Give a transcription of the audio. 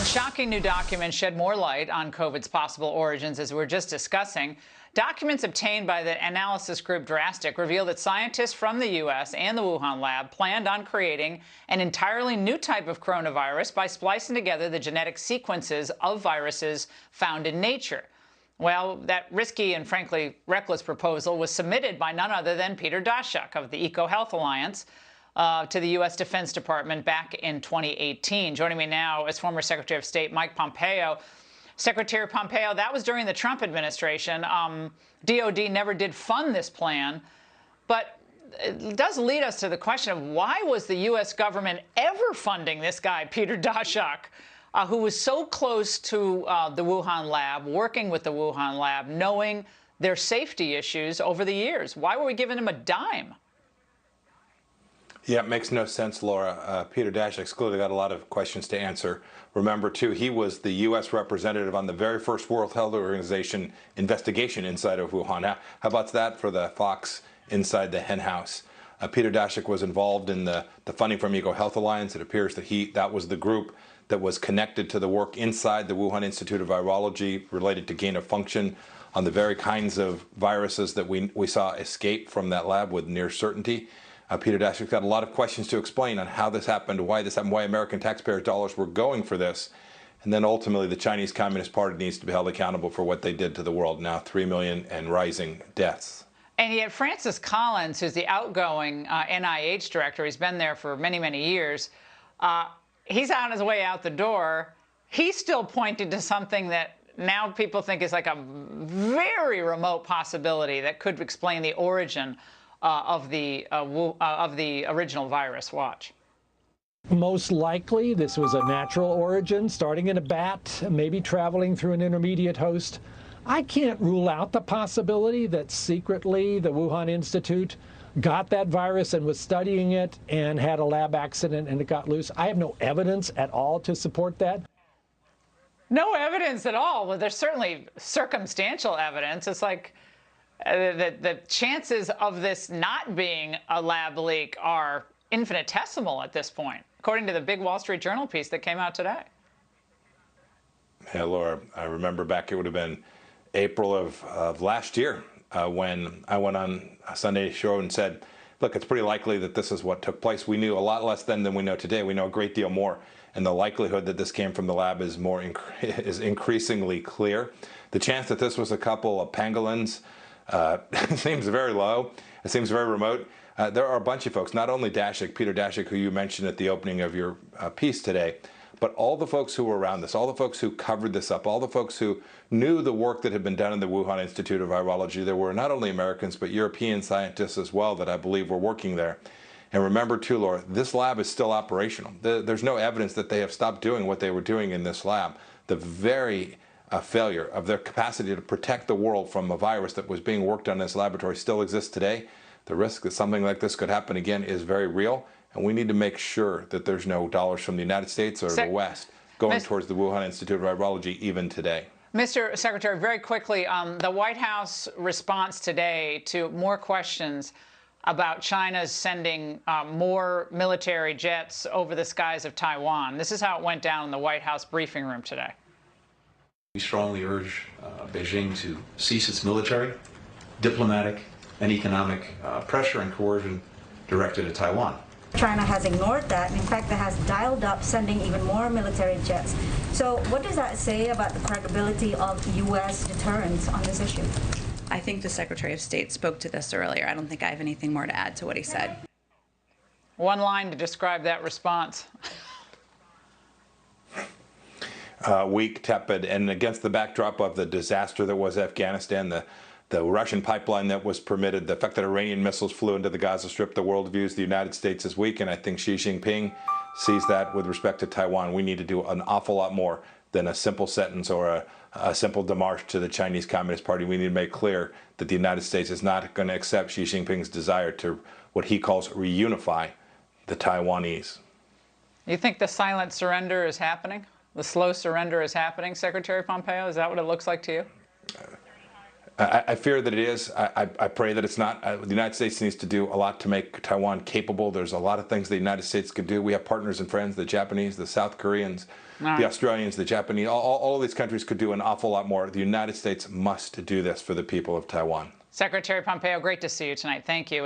And shocking new documents shed more light on COVID's possible origins, as we were just discussing. Documents obtained by the analysis group Drastic reveal that scientists from the U.S. and the Wuhan lab planned on creating an entirely new type of coronavirus by splicing together the genetic sequences of viruses found in nature. Well, that risky and frankly reckless proposal was submitted by none other than Peter Daszak of the EcoHealth Alliance to the U.S. Defense Department back in 2018. Joining me now is former Secretary of State Mike Pompeo. Secretary Pompeo, that was during the Trump administration. DOD never did fund this plan, but it does lead us to the question of why was the U.S. government ever funding this guy, Peter Daszak, who was so close to the Wuhan lab, working with the Wuhan lab, knowing their safety issues over the years? Why were we giving him a dime? Yeah, it makes no sense, Laura. Peter Daszak's clearly got a lot of questions to answer. Remember, too, he was the U.S. representative on the very first World Health Organization investigation inside of Wuhan. How about that for the fox inside the hen house? Peter Daszak was involved in the funding from EcoHealth Alliance. It appears that that was the group that was connected to the work inside the Wuhan Institute of Virology related to gain of function on the very kinds of viruses that we saw escape from that lab with near certainty. Peter Daszak's got a lot of questions to explain on how this happened, why this happened, why American taxpayers' dollars were going for this. And then ultimately, the Chinese Communist Party needs to be held accountable for what they did to the world. Now, 3 million and rising deaths. And yet Francis Collins, who's the outgoing NIH director, he's been there for many, many years, he's on his way out the door. He's still pointing to something that now people think is like a very remote possibility that could explain the origin of the original virus. Watch. Most likely, this was a natural origin, starting in a bat, maybe traveling through an intermediate host. I can't rule out the possibility that secretly the Wuhan Institute got that virus and was studying it and had a lab accident and it got loose. I have no evidence at all to support that. No evidence at all? Well, there's certainly circumstantial evidence. It's like the chances of this not being a lab leak are infinitesimal at this point, according to the big Wall Street Journal piece that came out today. Yeah, Laura, I remember back, it would have been April of last year when I went on a Sunday show and said, look, it's pretty likely that this is what took place. We knew a lot less then than we know today. We know a great deal more. And the likelihood that this came from the lab is is increasingly clear. The chance that this was a couple of pangolins seems very low. It seems very remote. There are a bunch of folks, not only Daszak, Peter Daszak, who you mentioned at the opening of your piece today, but all the folks who were around this, all the folks who covered this up, all the folks who knew the work that had been done in the Wuhan Institute of Virology. There were not only Americans, but European scientists as well that I believe were working there. And remember too, Laura, this lab is still operational. There's no evidence that they have stopped doing what they were doing in this lab. The very failure of their capacity to protect the world from a virus that was being worked on in this laboratory still exists today. The risk that something like this could happen again is very real, and we need to make sure that there's no dollars from the United States or the West going towards the Wuhan Institute of Virology even today. Mr. Secretary, very quickly, the White House response today to more questions about China's sending more military jets over the skies of Taiwan. This is how it went down in the White House briefing room today. We strongly urge Beijing to cease its military, diplomatic, and economic pressure and coercion directed at Taiwan. China has ignored that, and in fact, it has dialed up sending even more military jets. So what does that say about the credibility of U.S. deterrence on this issue? I think the Secretary of State spoke to this earlier. I don't think I have anything more to add to what he said. One line to describe that response. Weak, tepid, and against the backdrop of the disaster that was Afghanistan, the Russian pipeline that was permitted, the fact that Iranian missiles flew into the Gaza Strip, the world views the United States as weak, and I think Xi Jinping sees that with respect to Taiwan. We need to do an awful lot more than a simple sentence or a simple démarche to the Chinese Communist Party. We need to make clear that the United States is not going to accept Xi Jinping's desire to what he calls reunify the Taiwanese. You think the silent surrender is happening? The slow surrender is happening, Secretary Pompeo? Is that what it looks like to you? I fear that it is. I pray that it's not. The United States needs to do a lot to make Taiwan capable. There's a lot of things the United States could do. We have partners and friends, the Japanese, the South Koreans, the Australians, the Japanese. All of these countries could do an awful lot more. The United States must do this for the people of Taiwan. Secretary Pompeo, great to see you tonight. Thank you.